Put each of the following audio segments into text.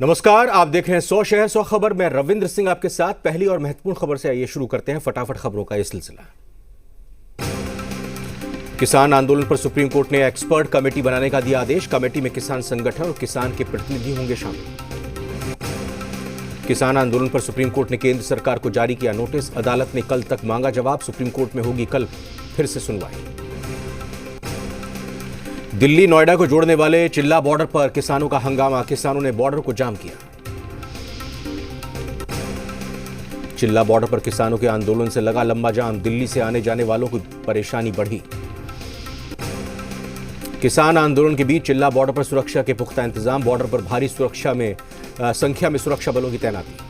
नमस्कार, आप देख रहे हैं 100 शहर 100 खबर। मैं रविंद्र सिंह आपके साथ। पहली और महत्वपूर्ण खबर से आइए शुरू करते हैं फटाफट खबरों का ये सिलसिला। किसान आंदोलन पर सुप्रीम कोर्ट ने एक्सपर्ट कमेटी बनाने का दिया आदेश। कमेटी में किसान संगठन और किसान के प्रतिनिधि होंगे शामिल। किसान आंदोलन पर सुप्रीम कोर्ट ने केंद्र सरकार को जारी किया नोटिस। अदालत ने कल तक मांगा जवाब। सुप्रीम कोर्ट में होगी कल फिर से सुनवाई। दिल्ली नोएडा को जोड़ने वाले चिल्ला बॉर्डर पर किसानों का हंगामा। किसानों ने बॉर्डर को जाम किया। चिल्ला बॉर्डर पर किसानों के आंदोलन से लगा लंबा जाम। दिल्ली से आने जाने वालों की परेशानी बढ़ी। किसान आंदोलन के बीच चिल्ला बॉर्डर पर सुरक्षा के पुख्ता इंतजाम। बॉर्डर पर भारी संख्या में सुरक्षा बलों की तैनाती।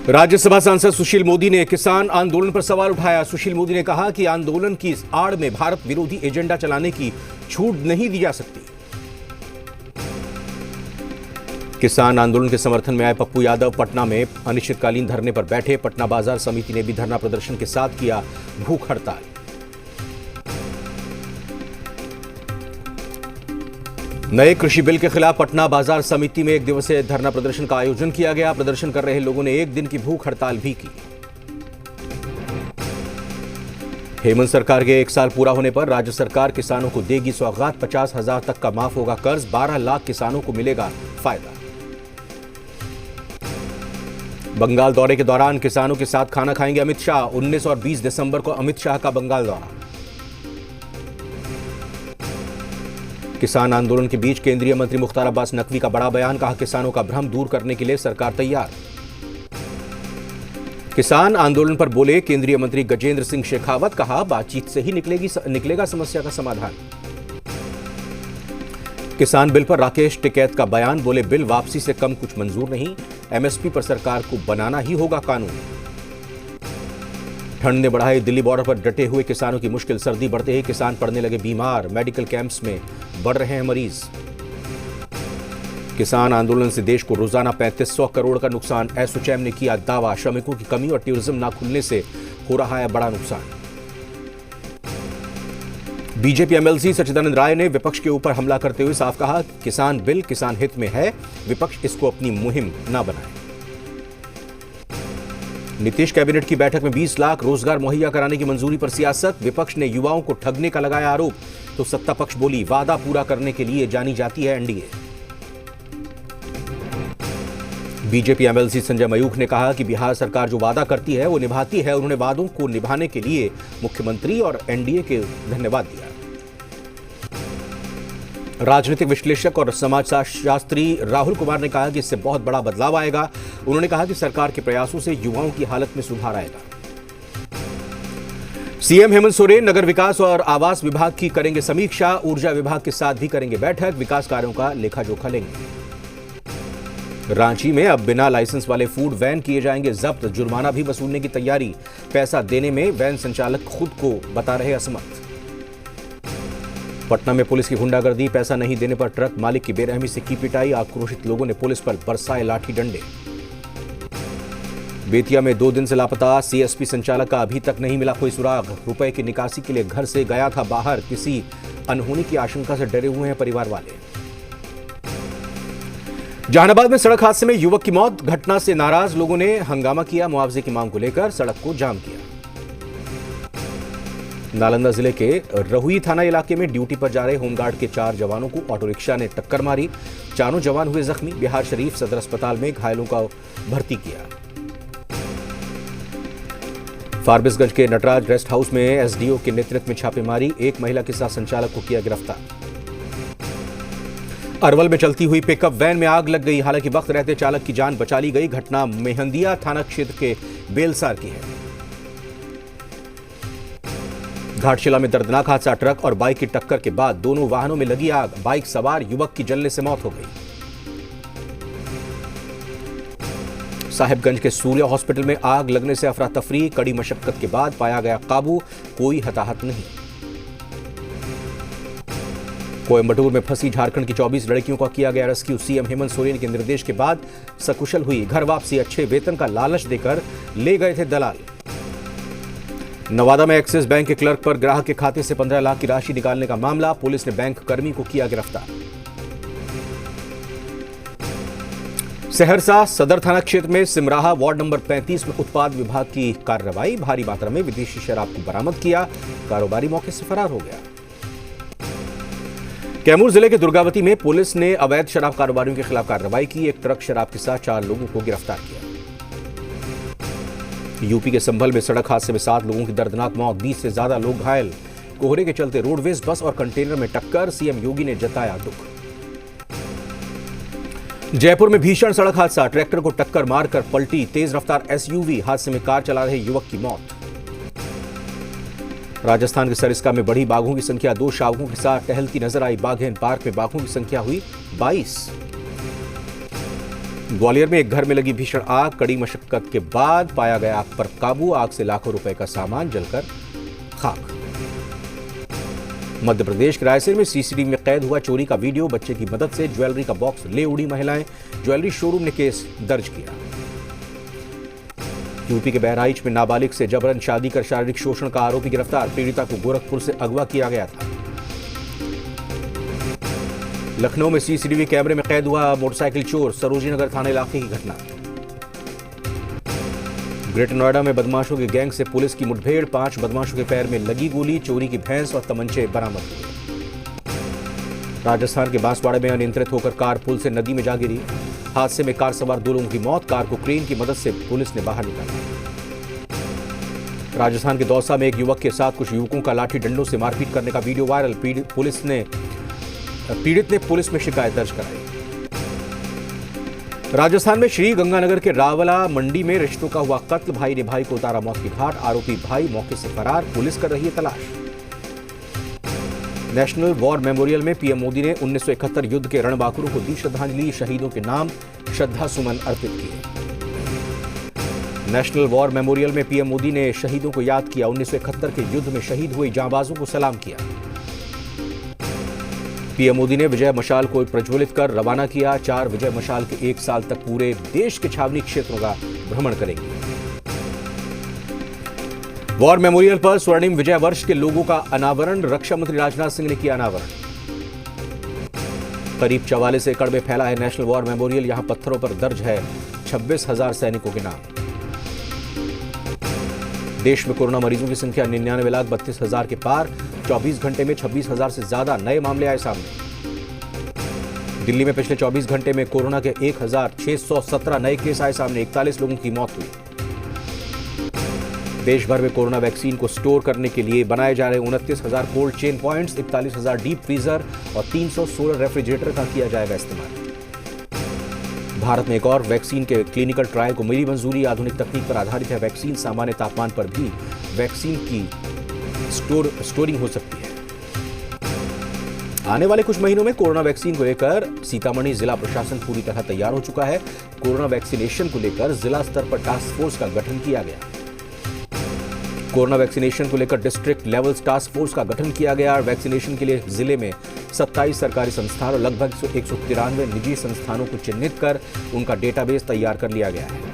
राज्यसभा सांसद सुशील मोदी ने किसान आंदोलन पर सवाल उठाया। सुशील मोदी ने कहा कि आंदोलन की इस आड़ में भारत विरोधी एजेंडा चलाने की छूट नहीं दी जा सकती। किसान आंदोलन के समर्थन में आए पप्पू यादव पटना में अनिश्चितकालीन धरने पर बैठे। पटना बाजार समिति ने भी धरना प्रदर्शन के साथ किया भूख हड़ताल। नए कृषि बिल के खिलाफ पटना बाजार समिति में एक दिवसीय धरना प्रदर्शन का आयोजन किया गया। प्रदर्शन कर रहे लोगों ने एक दिन की भूख हड़ताल भी की। हेमंत सरकार के 1 साल पूरा होने पर राज्य सरकार किसानों को देगी सौगात। 50,000 तक का माफ होगा कर्ज। 12 लाख किसानों को मिलेगा फायदा। बंगाल दौरे के दौरान किसानों के साथ खाना खाएंगे अमित शाह। 19 और 20 दिसंबर को अमित शाह का बंगाल दौरा। किसान आंदोलन के बीच केंद्रीय मंत्री मुख्तार अब्बास नकवी का बड़ा बयान। कहा किसानों का भ्रम दूर करने के लिए सरकार तैयार। किसान आंदोलन पर बोले केंद्रीय मंत्री गजेंद्र सिंह शेखावत। कहा बातचीत से ही निकलेगा समस्या का समाधान। किसान बिल पर राकेश टिकैत का बयान। बोले बिल वापसी से कम कुछ मंजूर नहीं। एमएसपी पर सरकार को बनाना ही होगा कानून। ठंड ने बढ़ाई दिल्ली बॉर्डर पर डटे हुए किसानों की मुश्किल। सर्दी बढ़ते ही किसान पड़ने लगे बीमार। मेडिकल कैंप्स में बढ़ रहे हैं मरीज। किसान आंदोलन से देश को रोजाना 3500 करोड़ का नुकसान। एसोचैम ने किया दावा। श्रमिकों की कमी और टूरिज्म ना खुलने से हो रहा है बड़ा नुकसान। बीजेपी एमएलसी सच्चिदानंद राय ने विपक्ष के ऊपर हमला करते हुए साफ कहा किसान बिल किसान हित में है। विपक्ष इसको अपनी मुहिम ना बनाए। नीतीश कैबिनेट की बैठक में 20 लाख रोजगार मुहैया कराने की मंजूरी पर सियासत। विपक्ष ने युवाओं को ठगने का लगाया आरोप तो सत्ता पक्ष बोली वादा पूरा करने के लिए जानी जाती है NDA. BJP MLC Sanjay Mayukh ने कहा कि बिहार सरकार जो वादा करती है वो निभाती है। उन्होंने वादों को निभाने के लिए मुख्यमंत्री और एनडीए के धन्यवाद दिया। राजनीतिक विश्लेषक और समाजशास्त्री राहुल कुमार ने कहा कि इससे बहुत बड़ा बदलाव आएगा। उन्होंने कहा कि सरकार के प्रयासों से युवाओं की हालत में सुधार आएगा। सीएम हेमंत सोरेन नगर विकास और आवास विभाग की करेंगे समीक्षा। ऊर्जा विभाग के साथ भी करेंगे बैठक। विकास कार्यों का लेखा जोखा लेंगे। रांची में अब बिना लाइसेंस वाले फूड वैन किए जाएंगे जब्त। जुर्माना भी वसूलने की तैयारी। पैसा देने में वैन संचालक खुद को बता रहे असमर्थ। पटना में पुलिस की गुंडागर्दी। पैसा नहीं देने पर ट्रक मालिक की बेरहमी से की पिटाई। आक्रोशित लोगों ने पुलिस पर बरसाए लाठी डंडे। बेतिया में 2 दिन से लापता सीएसपी संचालक का अभी तक नहीं मिला कोई सुराग। रुपए की निकासी के लिए घर से गया था बाहर। किसी अनहोनी की आशंका से डरे हुए हैं परिवार वाले। जहानाबाद में सड़क हादसे में युवक की मौत। घटना से नाराज लोगों ने हंगामा किया। मुआवजे की मांग को लेकर सड़क को जाम किया। नालंदा जिले के रहुई थाना इलाके में ड्यूटी पर जा रहे होमगार्ड के 4 जवानों को ऑटो रिक्शा ने टक्कर मारी। चारों जवान हुए जख्मी। बिहार शरीफ सदर अस्पताल में घायलों का भर्ती किया। फारबिसगंज के नटराज रेस्ट हाउस में एसडीओ के नेतृत्व में छापेमारी। एक महिला के साथ संचालक को किया गिरफ्तार। अरवल में चलती हुई पिकअप वैन में आग लग गई। हालांकि वक्त रहते चालक की जान बचा ली गई। घटना मेहंदिया थाना क्षेत्र के बेलसार की है। घाटशिला में दर्दनाक हादसा। ट्रक और बाइक की टक्कर के बाद दोनों वाहनों में लगी आग। बाइक सवार युवक की जलने से मौत हो गई। साहिबगंज के सूर्य हॉस्पिटल में आग लगने से अफरा तफरी। कड़ी मशक्कत के बाद पाया गया काबू। कोई हताहत नहीं। कोयंबटूर में फंसी झारखंड की 24 लड़कियों का किया गया रेस्क्यू। सीएम हेमंत सोरेन के निर्देश के बाद सकुशल हुई घर वापसी। अच्छे वेतन का लालच देकर ले गए थे दलाल। नवादा में एक्सिस बैंक के क्लर्क पर ग्राहक के खाते से 15 लाख की राशि निकालने का मामला। पुलिस ने बैंक कर्मी को किया गिरफ्तार। सहरसा सदर थाना क्षेत्र में सिमराहा वार्ड नंबर 35 में उत्पाद विभाग की कार्रवाई। भारी मात्रा में विदेशी शराब को बरामद किया। कारोबारी मौके से फरार हो गया। कैमूर जिले के दुर्गावती में पुलिस ने अवैध शराब कारोबारियों के खिलाफ कार्रवाई की। एक ट्रक शराब के साथ 4 लोगों को गिरफ्तार किया। यूपी के संभल में सड़क हादसे में 7 लोगों की दर्दनाक मौत, 20 से ज्यादा लोग घायल। कोहरे के चलते रोडवेज बस और कंटेनर में टक्कर, सीएम योगी ने जताया दुख। जयपुर में भीषण सड़क हादसा, ट्रैक्टर को टक्कर मारकर पलटी तेज रफ्तार एसयूवी। हादसे में कार चला रहे युवक की मौत। राजस्थान के सरिस्का में बढ़ी बाघों की संख्या, 2 शावकों के साथ टहलती नजर आई बाघें। पार्क में बाघों की संख्या हुई 22। ग्वालियर में एक घर में लगी भीषण आग, कड़ी मशक्कत के बाद पाया गया आग पर काबू। आग से लाखों रुपए का सामान जलकर खाक। मध्य प्रदेश के रायसेन में सीसीटीवी में कैद हुआ चोरी का वीडियो। बच्चे की मदद से ज्वेलरी का बॉक्स ले उड़ी महिलाएं। ज्वेलरी शोरूम ने केस दर्ज किया। यूपी के बहराइच में नाबालिग से जबरन शादी कर शारीरिक शोषण का आरोपी गिरफ्तार। पीड़िता को गोरखपुर से अगवा किया गया था। लखनऊ में सीसीटीवी कैमरे में कैद हुआ मोटरसाइकिल चोर। सरोजिनी नगर थाना इलाके की घटना। ग्रेटर नोएडा में बदमाशों की गैंग से पुलिस की मुठभेड़, 5 बदमाशों के पैर में लगी गोली। चोरी की भैंस और तमंचे बरामद हुए। राजस्थान के बांसवाड़ा में अनियंत्रित होकर कार पुल से नदी में जा गिरी। हादसे में कार सवार 2 लोगों की मौत। कार को क्रेन की मदद से पुलिस ने बाहर निकाला। राजस्थान के दौसा में एक युवक के साथ कुछ युवकों का लाठी डंडों से मारपीट करने का वीडियो वायरल। पीड़ित ने पुलिस में शिकायत दर्ज कराई। राजस्थान में श्री गंगानगर के रावला मंडी में रिश्तों का हुआ कत्ल। भाई ने भाई को उतारा मौत की घाट। आरोपी भाई मौके से फरार। पुलिस कर रही है तलाश। नेशनल वॉर मेमोरियल में पीएम मोदी ने 1971 युद्ध के रणबांकुरों को दी श्रद्धांजलि। शहीदों के नाम श्रद्धा सुमन अर्पित किए। नेशनल वॉर मेमोरियल में पीएम मोदी ने शहीदों को याद किया। 1971 के युद्ध में शहीद हुए जांबाजों को सलाम किया। पीएम मोदी ने विजय मशाल को प्रज्वलित कर रवाना किया। 4 विजय मशाल के 1 साल तक पूरे देश के छावनी क्षेत्रों का भ्रमण करेंगे। वॉर मेमोरियल पर स्वर्णिम विजय वर्ष के लोगों का अनावरण। रक्षा मंत्री राजनाथ सिंह ने किया अनावरण। करीब 44 एकड़ में फैला है नेशनल वॉर मेमोरियल। यहां पत्थरों पर दर्ज है 26,000 सैनिकों के नाम। देश में कोरोना मरीजों की संख्या 99,32,000 के पार। 24 घंटे में 26,000 से ज्यादा नए मामले आए सामने। दिल्ली में पिछले 24 घंटे में कोरोना के 1,617 नए केस आए सामने। 41 लोगों की मौत हुई। देश भर में कोरोना वैक्सीन को स्टोर करने के लिए बनाए जा रहे 29,000 cold chain points, 41,000 deep freezer और 316 रेफ्रिजरेटर का किया जाएगा इस्तेमाल। भारत में एक और वैक्सीन के क्लिनिकल ट्रायल को मिली मंजूरी। आधुनिक तकनीक पर आधारित है वैक्सीन। सामान्य तापमान पर भी वैक्सीन की स्टोरिंग हो सकती है। आने वाले कुछ महीनों में कोरोना वैक्सीन को लेकर सीतामढ़ी जिला प्रशासन पूरी तरह तैयार हो चुका है। कोरोना वैक्सीनेशन को लेकर जिला स्तर पर टास्क फोर्स का गठन किया गया। कोरोना वैक्सीनेशन को लेकर डिस्ट्रिक्ट लेवल टास्क फोर्स का गठन किया गया। वैक्सीनेशन के लिए जिले में 27 सरकारी संस्थान और लगभग 193 निजी संस्थानों को चिन्हित कर उनका डेटाबेस तैयार कर लिया गया है।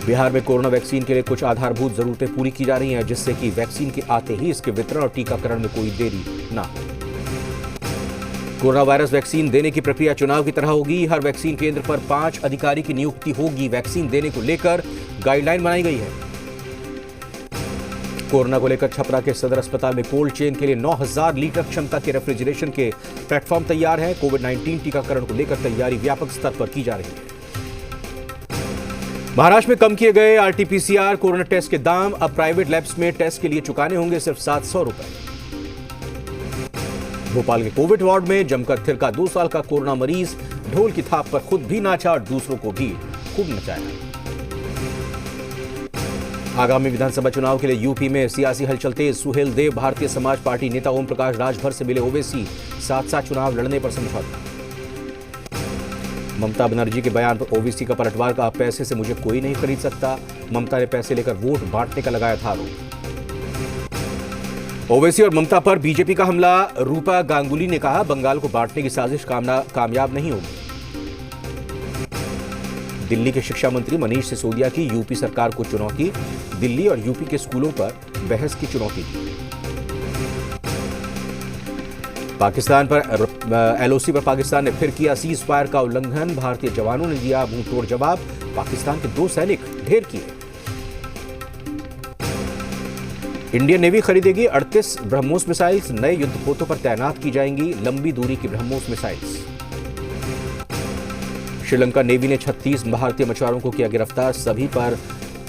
बिहार में कोरोना वैक्सीन के लिए कुछ आधारभूत जरूरतें पूरी की जा रही हैं, जिससे कि वैक्सीन के आते ही इसके वितरण और टीकाकरण में कोई देरी ना हो। कोरोना वायरस वैक्सीन देने की प्रक्रिया चुनाव की तरह होगी। हर वैक्सीन केंद्र पर 5 अधिकारी की नियुक्ति होगी। वैक्सीन देने को लेकर गाइडलाइन बनाई गई है। कोरोना को लेकर छपरा के सदर अस्पताल में कोल्ड चेन के लिए 9,000 लीटर क्षमता के रेफ्रिजरेशन के प्लेटफॉर्म तैयार है। कोविड-19 टीकाकरण को लेकर तैयारी व्यापक स्तर पर की जा रही है। महाराष्ट्र में कम किए गए आरटी-पीसीआर कोरोना टेस्ट के दाम। अब प्राइवेट लैब्स में टेस्ट के लिए चुकाने होंगे सिर्फ 700 रुपए। भोपाल के कोविड वार्ड में जमकर थिरका 2 साल का कोरोना मरीज। ढोल की थाप पर खुद भी नाचा और दूसरों को भी खूब नचाया। आगामी विधानसभा चुनाव के लिए यूपी में सियासी हलचल तेज। सुहेल देव भारतीय समाज पार्टी नेता ओम प्रकाश राजभर से मिले ओवैसी। साथ चुनाव लड़ने पर समझौता। ममता बनर्जी के बयान पर ओवैसी का पलटवार का पैसे से मुझे कोई नहीं खरीद सकता। ममता ने पैसे लेकर वोट बांटने का लगाया था आरोप। ओवैसी और ममता पर बीजेपी का हमला। रूपा गांगुली ने कहा बंगाल को बांटने की साजिश कामयाब नहीं होगी। दिल्ली के शिक्षा मंत्री मनीष सिसोदिया की यूपी सरकार को चुनौती। दिल्ली और यूपी के स्कूलों पर बहस की चुनौती दी। पाकिस्तान पर एलओसी पर पाकिस्तान ने फिर किया सीज फायर का उल्लंघन। भारतीय जवानों ने दिया मुंहतोड़ जवाब। पाकिस्तान के 2 सैनिक ढेर किए। इंडियन नेवी खरीदेगी 38 ब्रह्मोस मिसाइल्स। नए युद्धपोतों पर तैनात की जाएंगी लंबी दूरी की ब्रह्मोस मिसाइल्स। श्रीलंका नेवी ने 36 भारतीय मछुआरों को किया गिरफ्तार। सभी पर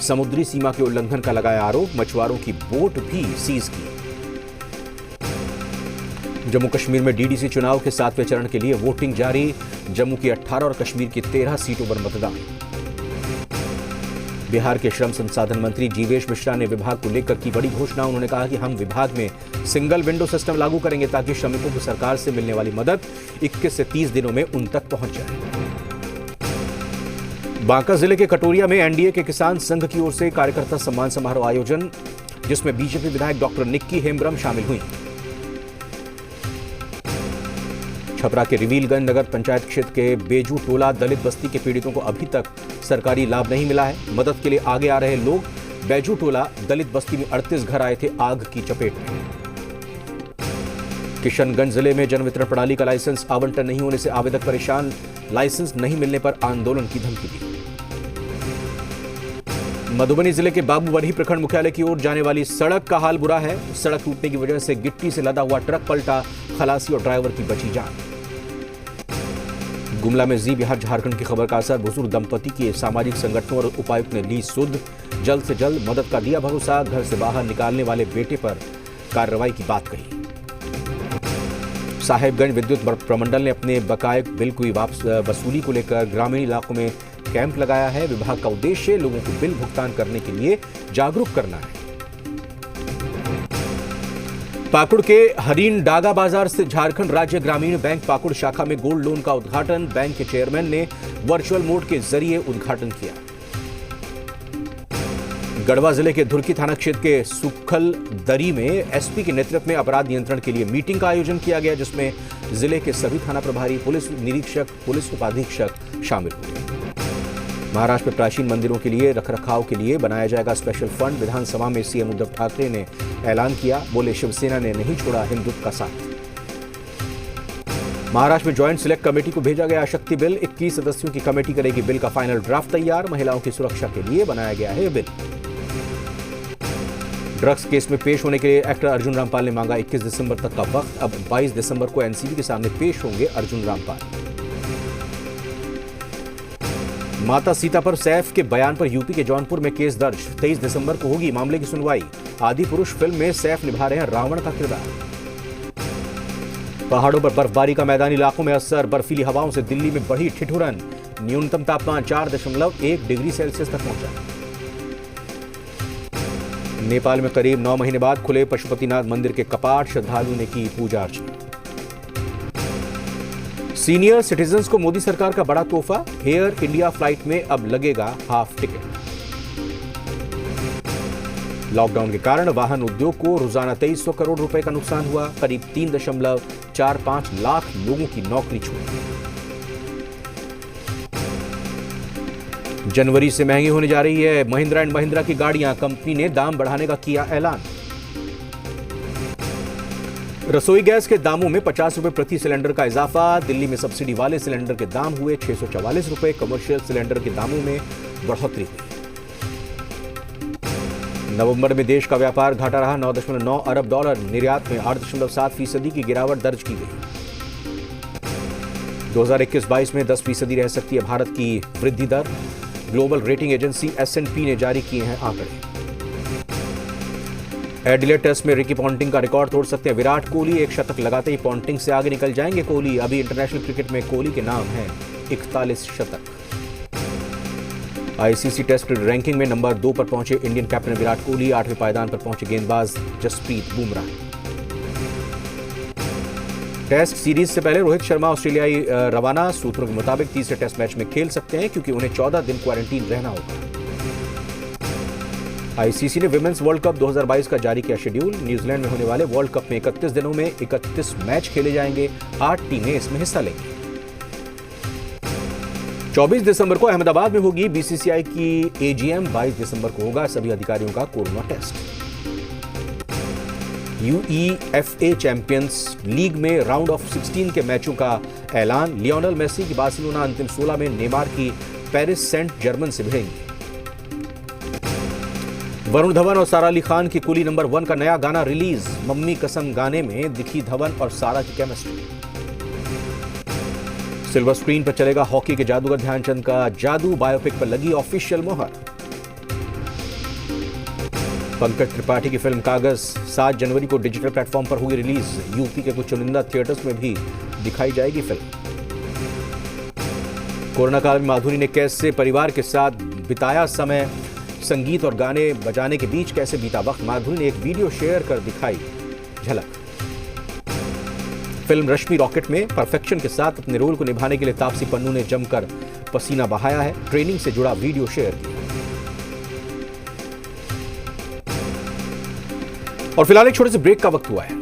समुद्री सीमा के उल्लंघन का लगाया आरोप। मछुआरों की बोट भी सीज की। जम्मू कश्मीर में डीडीसी चुनाव के 7वें चरण के लिए वोटिंग जारी। जम्मू की 18 और कश्मीर की 13 सीटों पर मतदान। बिहार के श्रम संसाधन मंत्री जीवेश मिश्रा ने विभाग को लेकर की बड़ी घोषणा। उन्होंने कहा कि हम विभाग में सिंगल विंडो सिस्टम लागू करेंगे ताकि श्रमिकों को सरकार से मिलने वाली मदद 21 से 30 दिनों में उन तक पहुंच जाए। बांका जिले के कटोरिया में एनडीए के किसान संघ की ओर से कार्यकर्ता सम्मान समारोह आयोजन, जिसमें बीजेपी विधायक डॉक्टर निक्की हेम्ब्रम शामिल हुई। छपरा के रिवीलगंज नगर पंचायत क्षेत्र के बेजू टोला दलित बस्ती के पीड़ितों को अभी तक सरकारी लाभ नहीं मिला है। मदद के लिए आगे आ रहे लोग। बेजू टोला दलित बस्ती में 38 घर आए थे आग की चपेट में। किशनगंज जिले में जन वितरण प्रणाली का लाइसेंस आवंटन नहीं होने से आवेदक परेशान। लाइसेंस नहीं मिलने पर आंदोलन की धमकी दी। मधुबनी जिले के बाबूबरही प्रखंड मुख्यालय की ओर जाने वाली सड़क का हाल बुरा है। सड़क टूटने की वजह से गिट्टी से लदा हुआ ट्रक पलटा। खलासी और ड्राइवर की बची जान। गुमला में जी बिहार झारखंड की खबर का असर। बुजुर्ग दंपति की सामाजिक संगठनों और उपायुक्त ने ली सुध। जल्द से जल्द मदद का दिया भरोसा। घर से बाहर निकालने वाले बेटे पर कार्रवाई की बात कही। साहेबगंज विद्युत प्रमंडल ने अपने बकाये बिल की वसूली को लेकर ग्रामीण इलाकों में कैंप लगाया है। विभाग का उद्देश्य लोगों को बिल भुगतान करने के लिए जागरूक करना है। पाकुड़ के हरीन डागा बाजार स्थित झारखंड राज्य ग्रामीण बैंक पाकुड़ शाखा में गोल्ड लोन का उद्घाटन। बैंक के चेयरमैन ने वर्चुअल मोड के जरिए उद्घाटन किया। गढ़वा जिले के धुरकी थाना क्षेत्र के सुखल दरी में एसपी के नेतृत्व में अपराध नियंत्रण के लिए मीटिंग का आयोजन किया गया, जिसमें जिले के सभी थाना प्रभारी, पुलिस निरीक्षक, पुलिस उपाधीक्षक शामिल हुए। महाराष्ट्र में प्राचीन मंदिरों के लिए रखरखाव के लिए बनाया जाएगा स्पेशल फंड। विधानसभा में सीएम उद्धव ठाकरे ने ऐलान किया। बोले शिवसेना ने नहीं छोड़ा हिंदुत्व का साथ। महाराष्ट्र में ज्वाइंट सिलेक्ट कमेटी को भेजा गया शक्ति बिल। 21 सदस्यों की कमेटी करेगी बिल का फाइनल ड्राफ्ट तैयार। महिलाओं की सुरक्षा के लिए बनाया गया है बिल। ड्रग्स केस में पेश होने के लिए एक्टर अर्जुन रामपाल ने मांगा 21 दिसंबर तक का वक्त। अब 22 दिसंबर को एनसीबी के सामने पेश होंगे अर्जुन रामपाल। माता सीता पर सैफ के बयान पर यूपी के जौनपुर में केस दर्ज। 23 दिसंबर को होगी मामले की सुनवाई। आदि पुरुष फिल्म में सैफ निभा रहे हैं रावण का किरदार। पहाड़ों पर बर्फबारी का मैदानी इलाकों में असर। बर्फीली हवाओं से दिल्ली में बढ़ी ठिठुरन। न्यूनतम तापमान 4.1 डिग्री सेल्सियस तक पहुंचा। नेपाल में करीब 9 महीने बाद खुले पशुपतिनाथ मंदिर के कपाट। श्रद्धालुओं ने की पूजा अर्चना। सीनियर सिटीजन्स को मोदी सरकार का बड़ा तोहफा। एयर इंडिया फ्लाइट में अब लगेगा हाफ टिकट। लॉकडाउन के कारण वाहन उद्योग को रोजाना 2300 करोड़ रुपए का नुकसान हुआ। करीब 3.45 लाख लोगों की नौकरी छूटी। जनवरी से महंगी होने जा रही है महिंद्रा एंड महिंद्रा की गाड़ियां। कंपनी ने दाम बढ़ाने का किया ऐलान। रसोई गैस के दामों में 50 रुपए प्रति सिलेंडर का इजाफा। दिल्ली में सब्सिडी वाले सिलेंडर के दाम हुए 644 रुपए। कमर्शियल सिलेंडर के दामों में बढ़ोतरी हुई। नवंबर में देश का व्यापार घाटा रहा 9.9 अरब डॉलर। निर्यात में 8.7% की गिरावट दर्ज की गई। 2021-22 में 10% रह सकती है भारत की वृद्धि दर। ग्लोबल रेटिंग एजेंसी S&P ने जारी किए हैं आंकड़े। एडिलेड टेस्ट में रिकी पॉन्टिंग का रिकॉर्ड तोड़ सकते हैं विराट कोहली। एक शतक लगाते ही पॉन्टिंग से आगे निकल जाएंगे कोहली। अभी इंटरनेशनल क्रिकेट में कोहली के नाम है 41 शतक। आईसीसी टेस्ट रैंकिंग में नंबर 2 पर पहुंचे इंडियन कैप्टन विराट कोहली। 8वें पायदान पर पहुंचे गेंदबाज जसप्रीत बुमराह। टेस्ट सीरीज से पहले रोहित शर्मा ऑस्ट्रेलियाई रवाना। सूत्रों के मुताबिक तीसरे टेस्ट मैच में खेल सकते हैं क्योंकि उन्हें 14 दिन क्वारंटीन रहना होगा। आईसीसी ने विमेंस वर्ल्ड कप 2022 का जारी किया शेड्यूल। न्यूजीलैंड में होने वाले वर्ल्ड कप में 31 दिनों में 31 मैच खेले जाएंगे। 8 टीमें इसमें हिस्सा लेंगी। 24 दिसंबर को अहमदाबाद में होगी बीसीसीआई की एजीएम। 22 दिसंबर को होगा सभी अधिकारियों का corona test. UEFA Champions League में राउंड ऑफ 16 के मैचों का ऐलान। लियोनेल मेसी की बार्सिलोना अंतिम 16 में नेमार की पेरिस सेंट जर्मन से भिड़ेंगी। वरुण धवन और सारा अली खान की कुली नंबर 1 का नया गाना रिलीज। मम्मी कसम गाने में दिखी धवन और सारा की केमिस्ट्री। सिल्वर स्क्रीन पर चलेगा हॉकी के जादूगर ध्यानचंद का जादू। बायोपिक पर लगी ऑफिशियल मोहर। पंकज त्रिपाठी की फिल्म कागज 7 जनवरी को डिजिटल प्लेटफॉर्म पर होगी रिलीज। यूपी के कुछ चुनिंदा थिएटर्स में भी दिखाई जाएगी फिल्म। कोरोना काल में माधुरी ने कैसे परिवार के साथ बिताया समय। संगीत और गाने बजाने के बीच कैसे बीता वक्त, माधुरी ने एक वीडियो शेयर कर दिखाई झलक। फिल्म रश्मि रॉकेट में परफेक्शन के साथ अपने रोल को निभाने के लिए तापसी पन्नू ने जमकर पसीना बहाया है। ट्रेनिंग से जुड़ा वीडियो शेयर किया। और फिलहाल एक छोटे से ब्रेक का वक्त हुआ है।